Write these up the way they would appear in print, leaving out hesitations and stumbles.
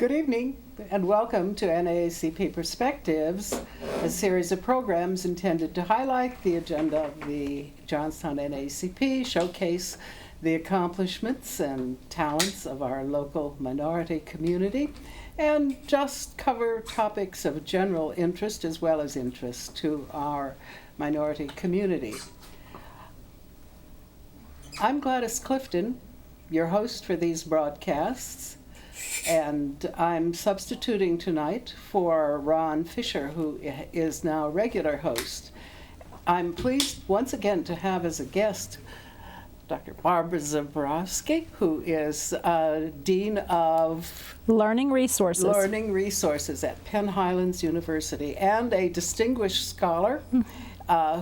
Good evening and welcome to NAACP Perspectives, a series of programs intended to highlight the agenda of the Johnstown NAACP, showcase the accomplishments and talents of our local minority community, and just cover topics of general interest as well as interest to our minority community. I'm Gladys Clifton, your host for these broadcasts, and I'm substituting tonight for Ron Fisher, who is now a regular host. I'm pleased once again to have as a guest Dr. Barbara Zaborowski, who is Dean of Learning Resources at Penn Highlands University, and a distinguished scholar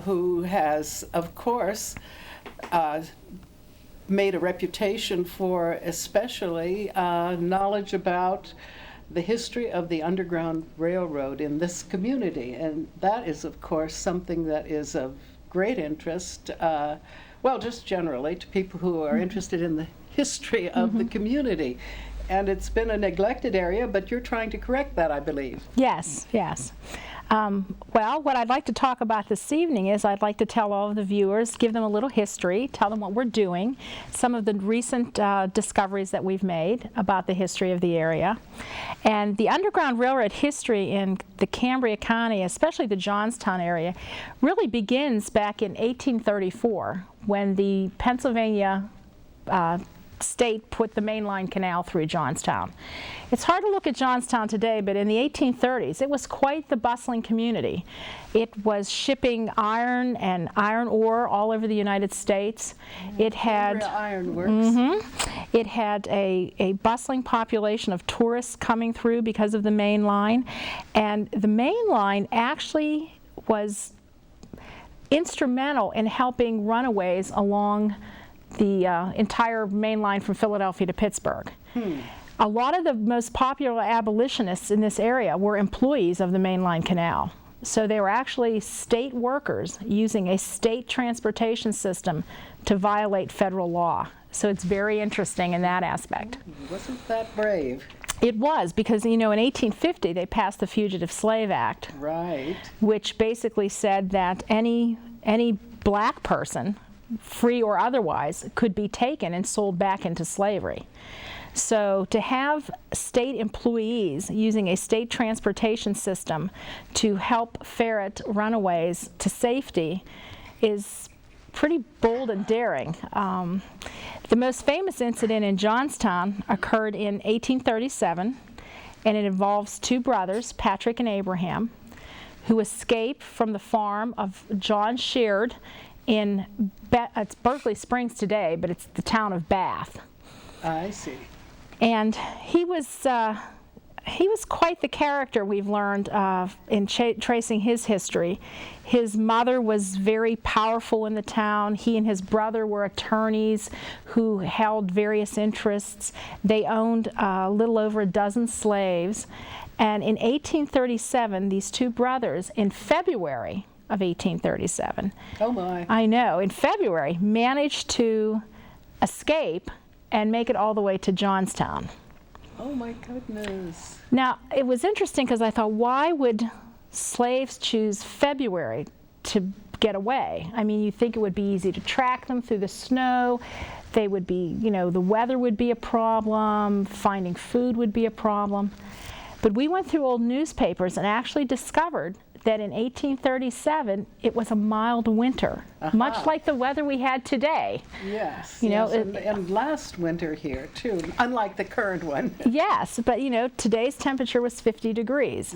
who has, of course, made a reputation for especially knowledge about the history of the Underground Railroad in this community. And that is, of course, something that is of great interest, well, just generally to people who are interested in the history of the community. And it's been a neglected area, but you're trying to correct that, I believe. Yes. Well, what I'd like to talk about this evening is I'd like to tell all of the viewers, give them a little history, tell them what we're doing, some of the recent discoveries that we've made about the history of the area. And the Underground Railroad history in the Cambria County, especially the Johnstown area, really begins back in 1834 when the Pennsylvania state put the main line canal through Johnstown. It's hard to look at Johnstown today, but in the 1830s it was quite the bustling community. It was shipping iron and iron ore all over the United States. It had ironworks. It had a bustling population of tourists coming through because of the main line, and the main line actually was instrumental in helping runaways along the entire main line from Philadelphia to Pittsburgh. A lot of the most popular abolitionists in this area were employees of the main line canal. So they were actually state workers using a state transportation system to violate federal law. So it's very interesting in that aspect. Wasn't that brave? It was, because, you know, in 1850 they passed the Fugitive Slave Act. Right. Which basically said that any black person, free or otherwise, could be taken and sold back into slavery. So to have state employees using a state transportation system to help ferret runaways to safety is pretty bold and daring. The most famous incident in Johnstown occurred in 1837, and it involves two brothers, Patrick and Abraham, who escaped from the farm of John Sheard in it's Berkeley Springs today, but it's the town of Bath. I see. And he was quite the character, we've learned in tracing his history. His mother was very powerful in the town. He and his brother were attorneys who held various interests. They owned a little over a dozen slaves. And in 1837, these two brothers, in February of 1837. Oh my. I know, in February, managed to escape and make it all the way to Johnstown. Oh my goodness. Now, it was interesting because I thought, why would slaves choose February to get away? I mean, you'd think it would be easy to track them through the snow. They would be, you know, the weather would be a problem, finding food would be a problem. But we went through old newspapers and actually discovered that in 1837 it was a mild winter, much like the weather we had today. Yes, you know, and last winter here too, unlike the current one. Yes, but you know, today's temperature was 50 degrees.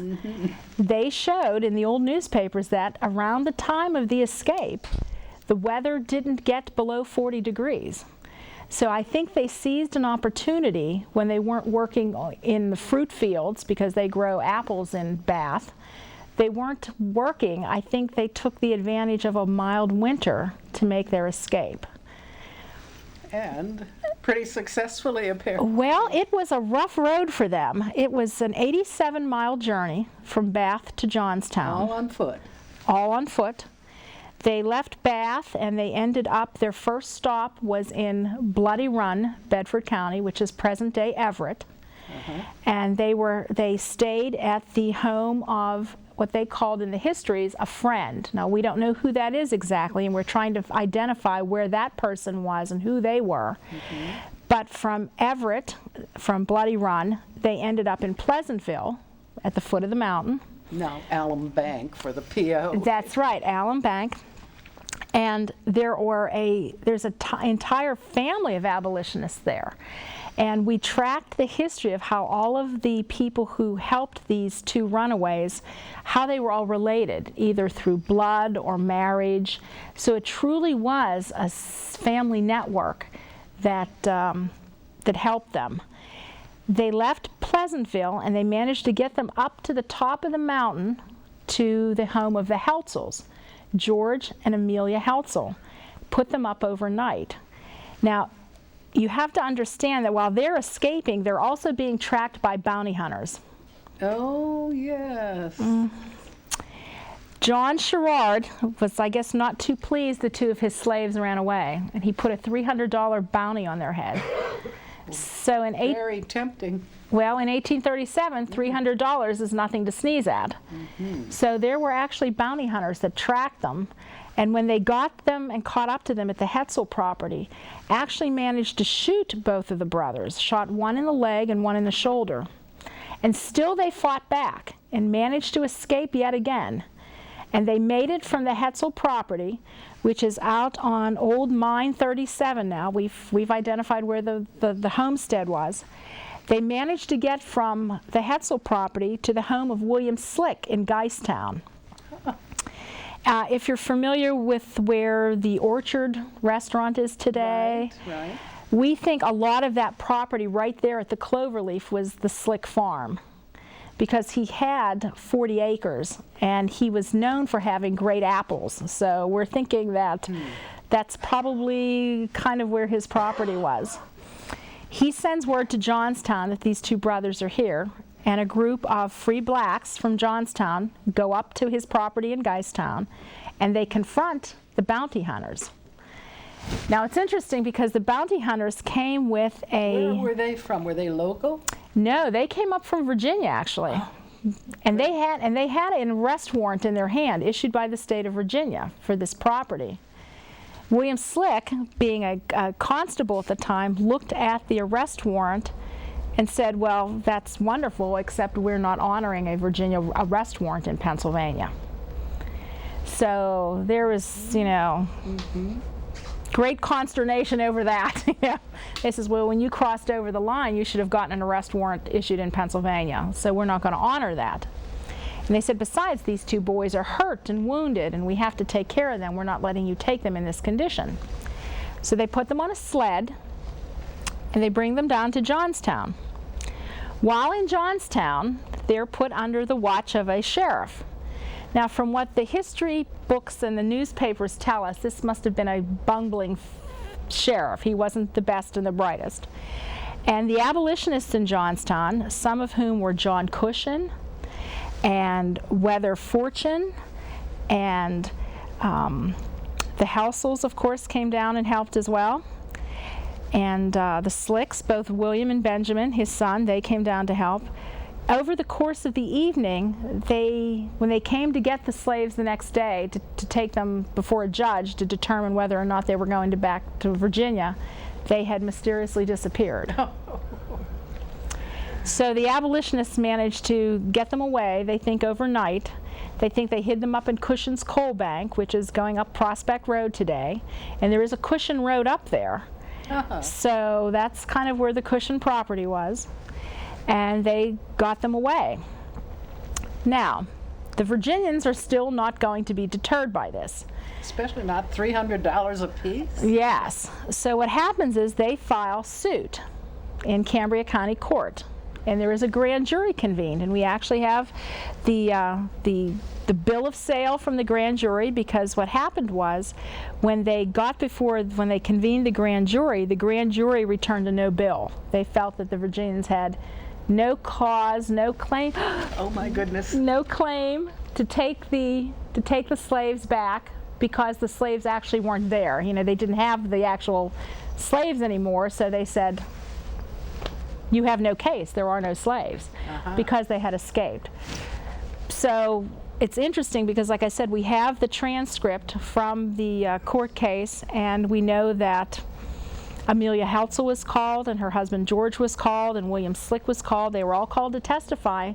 They showed in the old newspapers that around the time of the escape, the weather didn't get below 40 degrees. So I think they seized an opportunity when they weren't working in the fruit fields, because they grow apples in Bath. They weren't working. I think they took the advantage of a mild winter to make their escape. And pretty successfully, apparently. Well, it was a rough road for them. It was an 87-mile journey from Bath to Johnstown. All on foot. All on foot. They left Bath and they ended up, their first stop was in Bloody Run, Bedford County, which is present-day Everett. And they stayed at the home of what they called in the histories a friend. Now, we don't know who that is exactly, and we're trying to identify where that person was and who they were. But from Everett, from Bloody Run, they ended up in Pleasantville at the foot of the mountain. Now, Alum Bank for the PO. That's right, Alum Bank. And there's an entire family of abolitionists there. And we tracked the history of how all of the people who helped these two runaways, how they were all related, either through blood or marriage. So it truly was a family network that helped them. They left Pleasantville, and they managed to get them up to the top of the mountain to the home of the Heltzels, George and Amelia Heltzel. Put them up overnight. Now, you have to understand that while they're escaping, they're also being tracked by bounty hunters. Oh, yes. John Sherrard was, I guess, not too pleased the two of his slaves ran away, and he put a $300 bounty on their head. So very tempting. Well, in 1837, $300 is nothing to sneeze at. So there were actually bounty hunters that tracked them, and when they got them and caught up to them at the Hetzel property, actually managed to shoot both of the brothers, shot one in the leg and one in the shoulder. And still they fought back and managed to escape yet again. And they made it from the Hetzel property, which is out on Old Mine 37 now. We've identified where the homestead was. They managed to get from the Hetzel property to the home of William Slick in Geistown. If you're familiar with where the Orchard restaurant is today, Right. We think a lot of that property right there at the Cloverleaf was the Slick farm, because he had 40 acres and he was known for having great apples. So we're thinking that that's probably kind of where his property was. He sends word to Johnstown that these two brothers are here, and a group of free blacks from Johnstown go up to his property in Geistown, and they confront the bounty hunters. Now, it's interesting because the bounty hunters came with Where were they from? Were they local? No, they came up from Virginia, actually. And they had an arrest warrant in their hand issued by the state of Virginia for this property. William Slick, being a constable at the time, looked at the arrest warrant and said, well, that's wonderful, except we're not honoring a Virginia arrest warrant in Pennsylvania. So there was, great consternation over that. They says, well, when you crossed over the line, you should have gotten an arrest warrant issued in Pennsylvania, so we're not going to honor that. And they said, besides, these two boys are hurt and wounded, and we have to take care of them. We're not letting you take them in this condition. So they put them on a sled, and they bring them down to Johnstown. While in Johnstown, they're put under the watch of a sheriff. Now, from what the history books and the newspapers tell us, this must have been a bungling sheriff. He wasn't the best and the brightest. And the abolitionists in Johnstown, some of whom were John Cushion and Weather Fortune, and the Helsels, of course, came down and helped as well. And the Slicks, both William and Benjamin, his son, they came down to help. Over the course of the evening, when they came to get the slaves the next day to take them before a judge to determine whether or not they were going back to Virginia, they had mysteriously disappeared. So the abolitionists managed to get them away, they think overnight. They think they hid them up in Cushion's Coal Bank, which is going up Prospect Road today. And there is a Cushion Road up there. So that's kind of where the Cushion property was. And they got them away. Now, the Virginians are still not going to be deterred by this. Especially not $300 a piece? Yes. So what happens is they file suit in Cambria County Court. And there is a grand jury convened, and we actually have the bill of sale from the grand jury, because what happened was when they convened the grand jury returned a no bill. They felt that the Virginians had no cause, no claim. Oh my goodness. No claim to take the slaves back, because the slaves actually weren't there. They didn't have the actual slaves anymore, so they said, you have no case. There are no slaves because they had escaped. So it's interesting because, like I said, we have the transcript from the court case, and we know that Amelia Heltzel was called, and her husband George was called, and William Slick was called. They were all called to testify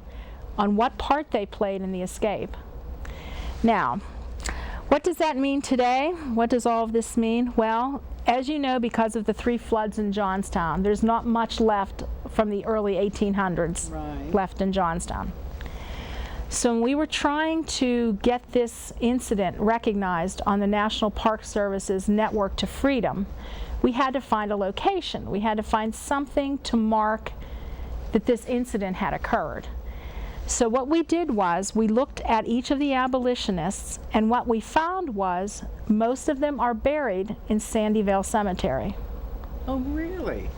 on what part they played in the escape. Now, what does that mean today? What does all of this mean? Well, as you know, because of the 3 floods in Johnstown, there's not much left from the early 1800s left in Johnstown. So when we were trying to get this incident recognized on the National Park Service's Network to Freedom, we had to find a location. We had to find something to mark that this incident had occurred. So what we did was we looked at each of the abolitionists, and what we found was most of them are buried in Sandyvale Cemetery. Oh, really?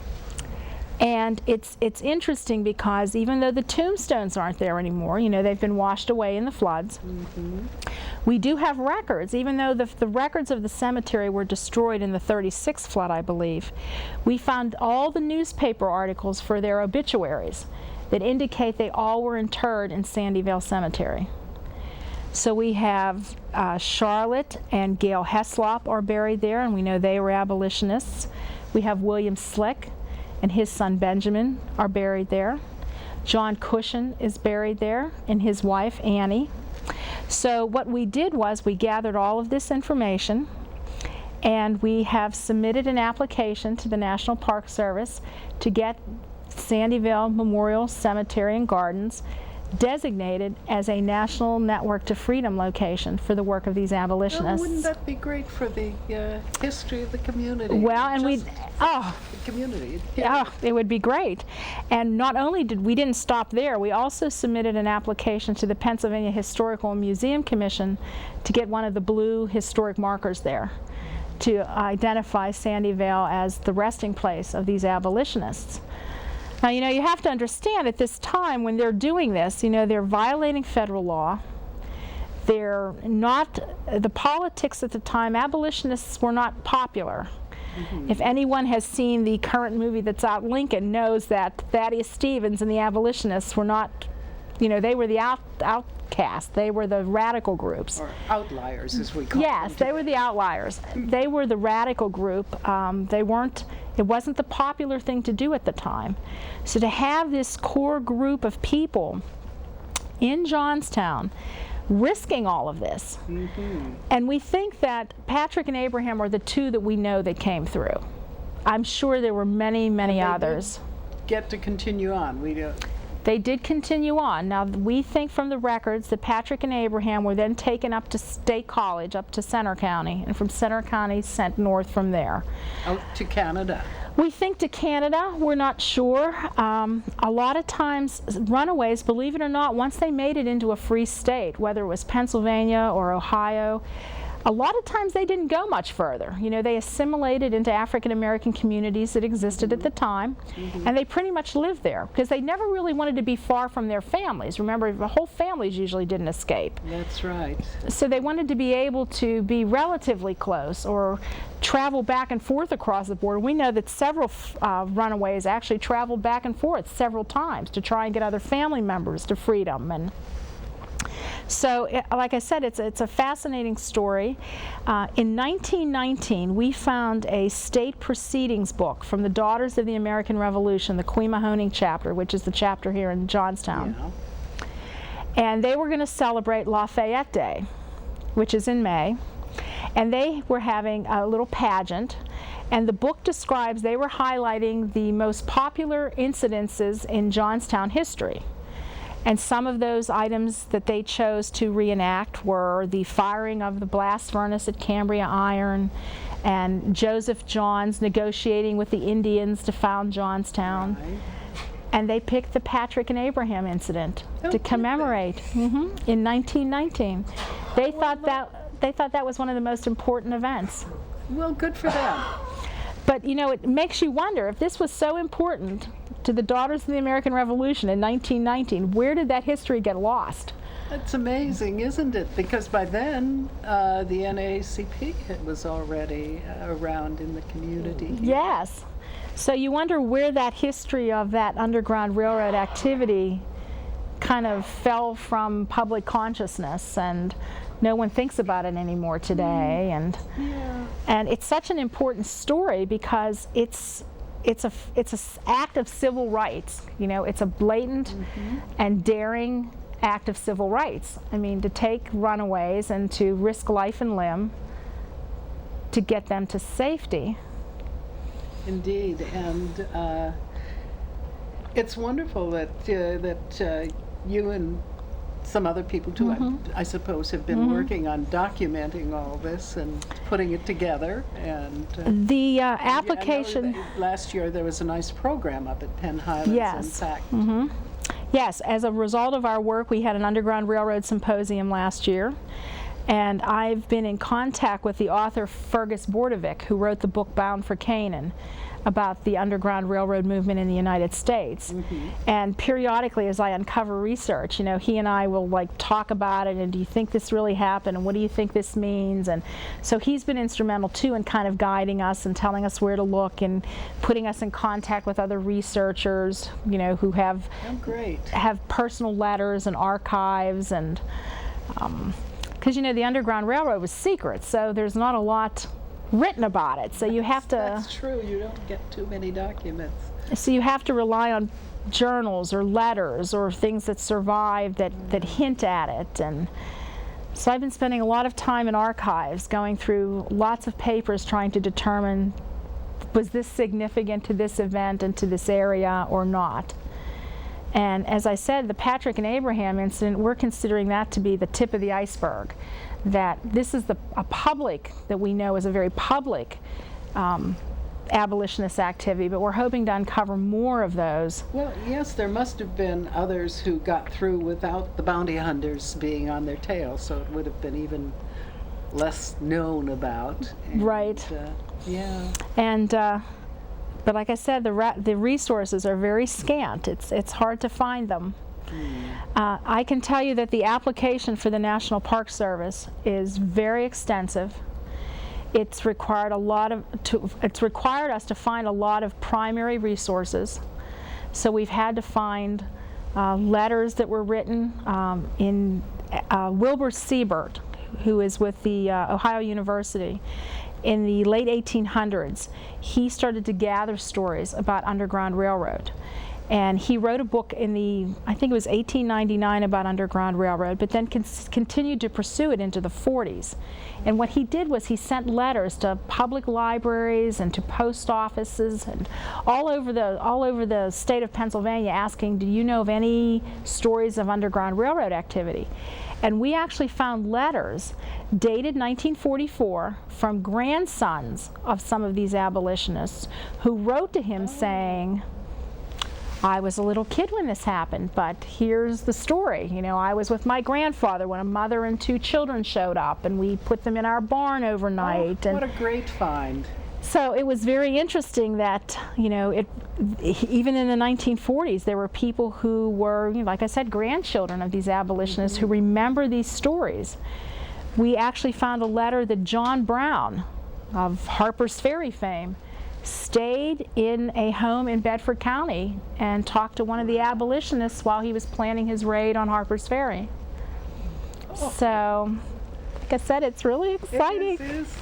And it's interesting because even though the tombstones aren't there anymore, you know, they've been washed away in the floods, we do have records. Even though the records of the cemetery were destroyed in the 36th flood, I believe, we found all the newspaper articles for their obituaries that indicate they all were interred in Sandyvale Cemetery. So we have Charlotte and Gail Heslop are buried there, and we know they were abolitionists. We have William Slick and his son Benjamin are buried there. John Cushion is buried there, and his wife Annie. So what we did was we gathered all of this information, and we have submitted an application to the National Park Service to get Sandyvale Memorial Cemetery and Gardens designated as a National Network to Freedom location for the work of these abolitionists. Oh, wouldn't that be great for the history of the community? Well, and the community. Yeah, it would be great. And not only did we didn't stop there, we also submitted an application to the Pennsylvania Historical and Museum Commission to get one of the blue historic markers there to identify Sandyvale as the resting place of these abolitionists. Now, you know, you have to understand at this time when they're doing this, you know, they're violating federal law. They're not, the politics at the time, abolitionists were not popular. If anyone has seen the current movie that's out, Lincoln, knows that Thaddeus Stevens and the abolitionists were not, you know, they were the outcasts. They were the radical groups. Or outliers, as we call them. Yes, they were the outliers. They were the radical group. It wasn't the popular thing to do at the time. So to have this core group of people in Johnstown risking all of this, and we think that Patrick and Abraham are the 2 that we know that came through. I'm sure there were many, many others. Get to continue on. They did continue on. Now, we think from the records that Patrick and Abraham were then taken up to State College, up to Center County, and from Center County sent north from there. Out to Canada. We think to Canada. We're not sure. A lot of times, runaways, believe it or not, once they made it into a free state, whether it was Pennsylvania or Ohio, a lot of times they didn't go much further. You know, they assimilated into African American communities that existed at the time, and they pretty much lived there because they never really wanted to be far from their families. Remember, the whole families usually didn't escape. That's right. So they wanted to be able to be relatively close or travel back and forth across the border. We know that several runaways actually traveled back and forth several times to try and get other family members to freedom. And so, like I said, it's a fascinating story. In 1919, we found a state proceedings book from the Daughters of the American Revolution, the Quemahoning chapter, which is the chapter here in Johnstown. Yeah. And they were going to celebrate Lafayette Day, which is in May. And they were having a little pageant. And the book describes, they were highlighting the most popular incidences in Johnstown history. And some of those items that they chose to reenact were the firing of the blast furnace at Cambria Iron, and Joseph Johns negotiating with the Indians to found Johnstown. Right. And they picked the Patrick and Abraham incident to commemorate in 1919. They thought that was one of the most important events. Well, good for them. But you know, it makes you wonder if this was so important to the Daughters of the American Revolution in 1919, where did that history get lost? That's amazing, isn't it? Because by then, the NAACP was already around in the community. Yes. So you wonder where that history of that Underground Railroad activity kind of fell from public consciousness, and no one thinks about it anymore today. And it's such an important story because it's an act of civil rights. You know, it's a blatant and daring act of civil rights. I mean, to take runaways and to risk life and limb to get them to safety. Indeed, and it's wonderful that you and some other people too, I suppose, have been working on documenting all this and putting it together. And the application. Last year there was a nice program up at Penn, Highlands. Yes. In fact. Yes, as a result of our work, we had an Underground Railroad symposium last year. And I've been in contact with the author Fergus Bordovic, who wrote the book Bound for Canaan, about the Underground Railroad movement in the United States. And periodically, as I uncover research, you know, he and I will like talk about it, and do you think this really happened, and what do you think this means? And so he's been instrumental too in kind of guiding us and telling us where to look and putting us in contact with other researchers, you know, who have personal letters and archives, and because, you know, the Underground Railroad was secret, so there's not a lot written about it. So you have to... That's true. You don't get too many documents. So you have to rely on journals or letters or things that survive that hint at it. And so I've been spending a lot of time in archives, going through lots of papers trying to determine, was this significant to this event and to this area or not? And as I said, the Patrick and Abraham incident, we're considering that to be the tip of the iceberg. That this is a public, that we know is a very public abolitionist activity, but we're hoping to uncover more of those. Well, yes, there must have been others who got through without the bounty hunters being on their tail, so it would have been even less known about. And, right. And but like I said, the resources are very scant. It's hard to find them. I can tell you that the application for the National Park Service is very extensive. It's required us to find a lot of primary resources. So we've had to find letters that were written in Wilbur Siebert, who is with the Ohio University. In the late 1800s, he started to gather stories about Underground Railroad. And he wrote a book in I think it was 1899 about Underground Railroad, but then continued to pursue it into the 40s. And what he did was he sent letters to public libraries and to post offices and all over the state of Pennsylvania, asking, do you know of any stories of Underground Railroad activity? And we actually found letters dated 1944 from grandsons of some of these abolitionists who wrote to him saying, I was a little kid when this happened, but here's the story. You know, I was with my grandfather when a mother and two children showed up, and we put them in our barn overnight. What a great find. So it was very interesting that, you know, even in the 1940s, there were people who were, you know, like I said, grandchildren of these abolitionists who remember these stories. We actually found a letter that John Brown of Harper's Ferry fame stayed in a home in Bedford County and talked to one of the abolitionists while he was planning his raid on Harper's Ferry. So, like I said, it's really exciting.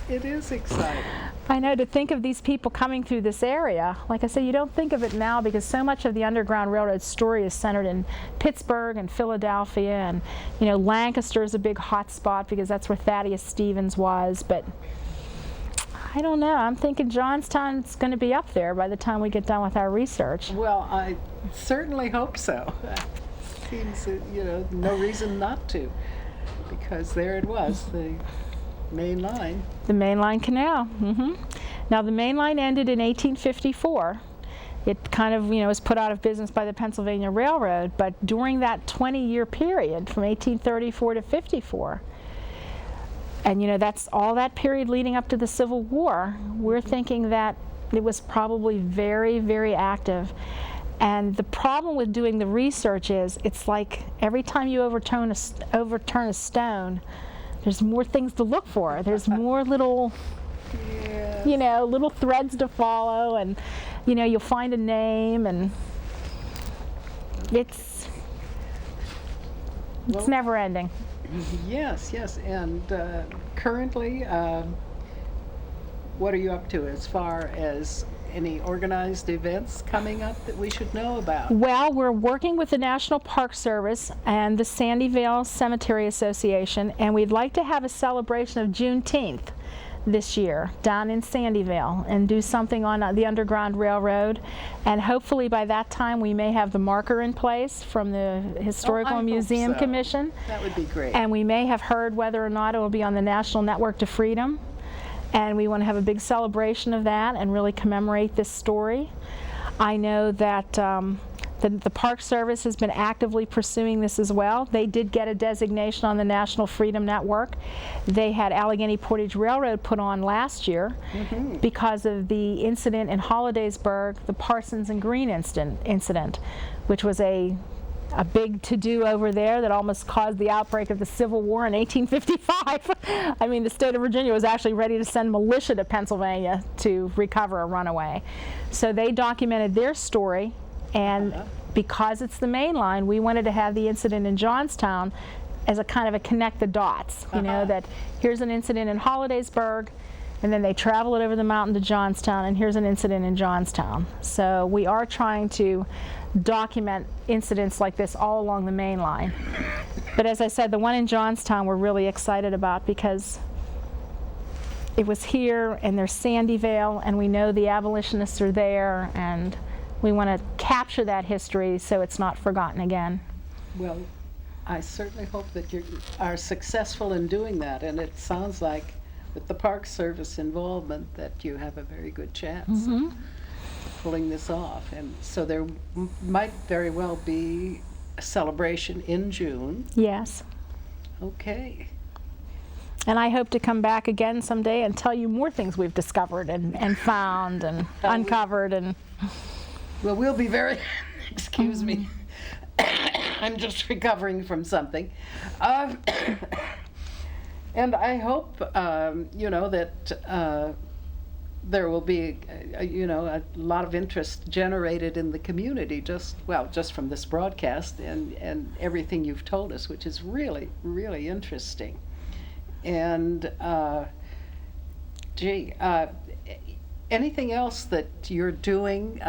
It is exciting. I know, to think of these people coming through this area. Like I say, you don't think of it now because so much of the Underground Railroad story is centered in Pittsburgh and Philadelphia, and, you know, Lancaster is a big hot spot because that's where Thaddeus Stevens was, but I don't know. I'm thinking Johnstown's going to be up there by the time we get done with our research. Well, I certainly hope so. Seems, you know, no reason not to, because there it was, the main line. The main line canal. Now, the main line ended in 1854. It kind of, you know, was put out of business by the Pennsylvania Railroad, but during that 20-year period, from 1834 to 54, and, you know, that's all that period leading up to the Civil War, we're thinking that it was probably very, very active. And the problem with doing the research is, it's like every time you overturn a stone, there's more things to look for. There's more little, you know, little threads to follow. And you'll find a name, and it's never ending. Yes, and currently, what are you up to as far as any organized events coming up that we should know about? Well, we're working with the National Park Service and the Sandyvale Cemetery Association, and we'd like to have a celebration of Juneteenth this year down in Sandyvale and do something on the Underground Railroad, and hopefully by that time we may have the marker in place from the Historical and Museum Commission. That would be great. And we may have heard whether or not it will be on the National Network to Freedom, and we want to have a big celebration of that and really commemorate this story. I know that the Park Service has been actively pursuing this as well. They did get a designation on the National Freedom Network. They had Allegheny Portage Railroad put on last year because of the incident in Hollidaysburg, the Parsons and Green incident, which was a big to-do over there that almost caused the outbreak of the Civil War in 1855. I mean, the state of Virginia was actually ready to send militia to Pennsylvania to recover a runaway. So they documented their story, and because it's the main line, we wanted to have the incident in Johnstown as a kind of a connect the dots, that here's an incident in Hollidaysburg, and then they travel it over the mountain to Johnstown, and here's an incident in Johnstown. So we are trying to document incidents like this all along the main line. But as I said, the one in Johnstown we're really excited about because it was here, and there's Sandyvale, and we know the abolitionists are there, and we want to capture that history so it's not forgotten again. Well, I certainly hope that you are successful in doing that, and it sounds like with the Park Service involvement that you have a very good chance of pulling this off. And so there might very well be a celebration in June. Yes. Okay. And I hope to come back again someday and tell you more things we've discovered and found and uncovered. And well, we'll be very, excuse me, I'm just recovering from something. And I hope, that there will be, a lot of interest generated in the community, just from this broadcast and everything you've told us, which is really, really interesting. And, anything else that you're doing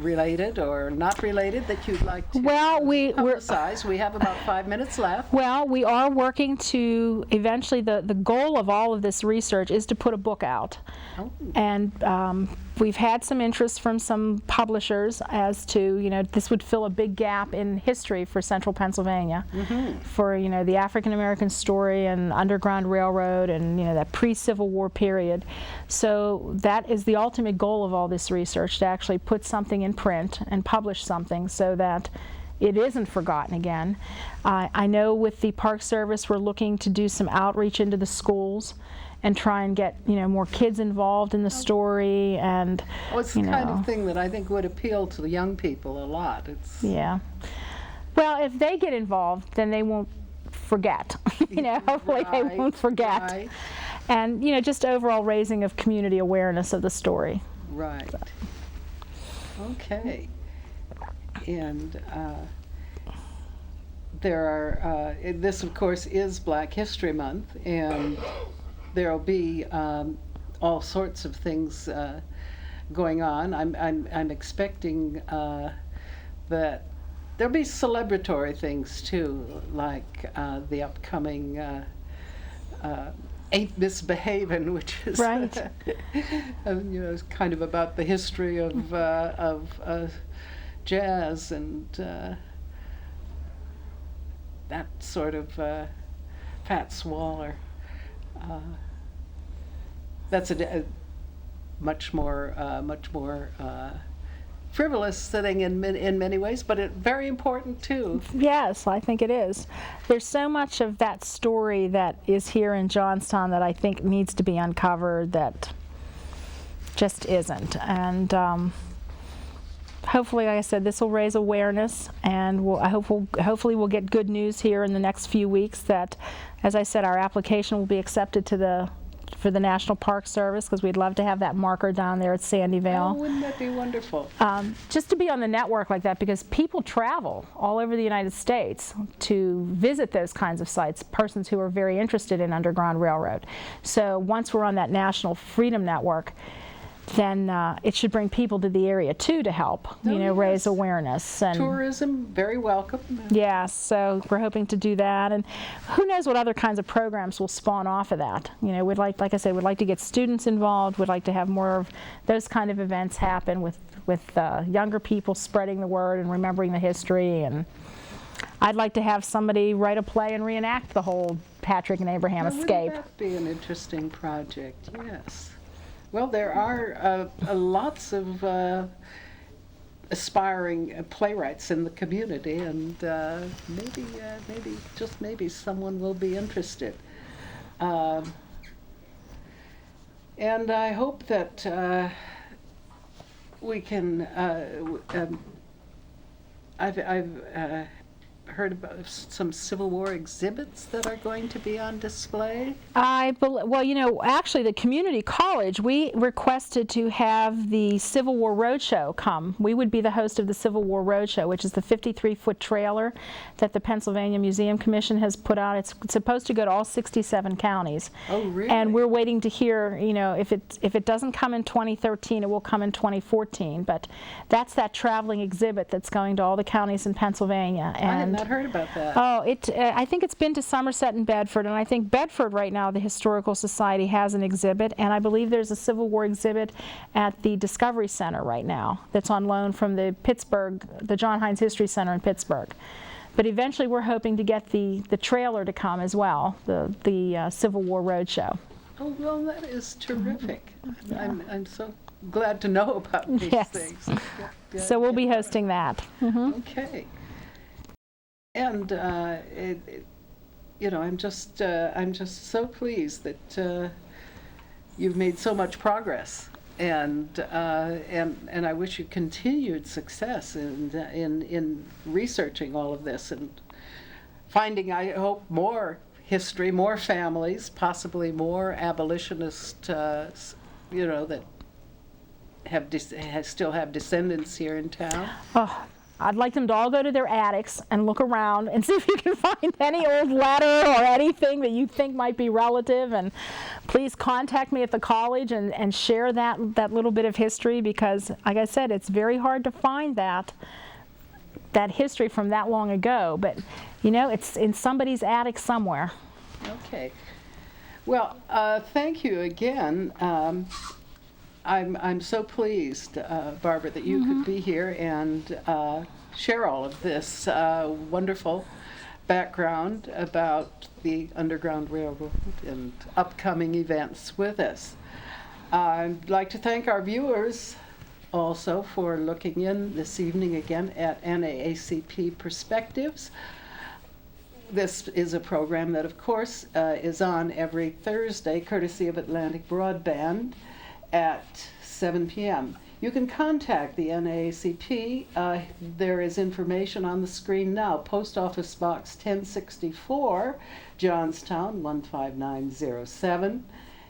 related or not related that you'd like to publicize? We have about 5 minutes left. Well, we are working to eventually, the goal of all of this research is to put a book out. Oh. And we've had some interest from some publishers as to, this would fill a big gap in history for central Pennsylvania, for, the African American story and Underground Railroad and, that pre-Civil War period. So that is the ultimate goal of all this research, to actually put something in print and publish something so that it isn't forgotten again. I know with the Park Service we're looking to do some outreach into the schools and try and get more kids involved in the story. And it's the kind of thing that I think would appeal to the young people a lot. Yeah. Well, if they get involved, then they won't forget. Hopefully they won't forget. Right. And just overall raising of community awareness of the story. Right. So. Okay. And there are, this of course is Black History Month, and there'll be all sorts of things going on. I'm expecting that there'll be celebratory things too, like the upcoming Ain't Misbehavin', which is right. It's kind of about the history of jazz and that sort of Fats Waller. That's a much more frivolous thing in many ways, but very important too. Yes, I think it is. There's so much of that story that is here in Johnstown that I think needs to be uncovered that just isn't. And hopefully, like I said, this will raise awareness, and hopefully we'll get good news here in the next few weeks that, as I said, our application will be accepted for the National Park Service, because we'd love to have that marker down there at Sandyvale. Oh, wouldn't that be wonderful? Just to be on the network like that, because people travel all over the United States to visit those kinds of sites, persons who are very interested in Underground Railroad. So once we're on that National Freedom Network, then it should bring people to the area too to help, raise awareness. And tourism, very welcome. yes, so we're hoping to do that, and who knows what other kinds of programs will spawn off of that. We'd like I said, we'd like to get students involved. We'd like to have more of those kind of events happen with younger people spreading the word and remembering the history. And I'd like to have somebody write a play and reenact the whole Patrick and Abraham escape. Wouldn't that be an interesting project? Yes. Well, there are lots of aspiring playwrights in the community, and maybe someone will be interested. And I hope that we can. I've heard about some Civil War exhibits that are going to be on display. Well, actually the community college, we requested to have the Civil War Roadshow come. We would be the host of the Civil War Roadshow, which is the 53-foot trailer that the Pennsylvania Museum Commission has put out. It's supposed to go to all 67 counties. Oh, really? And we're waiting to hear, if it doesn't come in 2013, it will come in 2014. But that's that traveling exhibit that's going to all the counties in Pennsylvania. And I had not heard about that. Oh, I think it's been to Somerset and Bedford, and I think Bedford right now, the Historical Society has an exhibit, and I believe there's a Civil War exhibit at the Discovery Center right now that's on loan from the John Heinz History Center in Pittsburgh. But eventually we're hoping to get the trailer to come as well, the Civil War Roadshow. Oh, well, that is terrific. Yeah. I'm so glad to know about these things. Yeah, so we'll be hosting that. Mm-hmm. Okay. And I'm just so pleased that you've made so much progress, and I wish you continued success in researching all of this and finding, I hope, more history, more families, possibly more abolitionists, that still have descendants here in town. Oh. I'd like them to all go to their attics and look around and see if you can find any old letter or anything that you think might be relative. And please contact me at the college and share that little bit of history, because, like I said, it's very hard to find that history from that long ago. But, it's in somebody's attic somewhere. Okay. Well, thank you again. I'm so pleased, Barbara, that you could be here and share all of this wonderful background about the Underground Railroad and upcoming events with us. I'd like to thank our viewers also for looking in this evening again at NAACP Perspectives. This is a program that, of course, is on every Thursday, courtesy of Atlantic Broadband, at 7 p.m. You can contact the NAACP. There is information on the screen now. Post Office Box 1064, Johnstown 15907,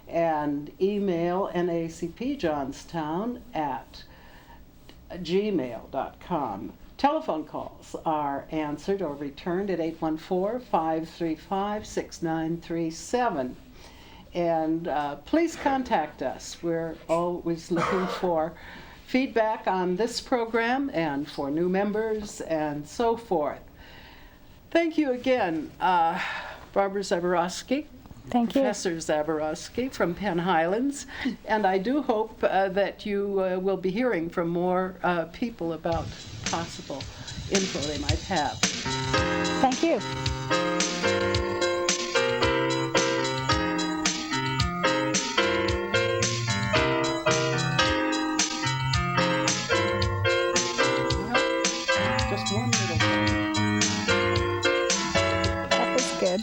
and email naacpjohnstown@gmail.com. Telephone calls are answered or returned at 814-535-6937. And please contact us. We're always looking for feedback on this program and for new members and so forth. Thank you again, Barbara Zaborowski. Thank you. Professor Zaborowski from Penn Highlands. And I do hope that you will be hearing from more people about possible info they might have. Thank you. Just one little thing. That was good.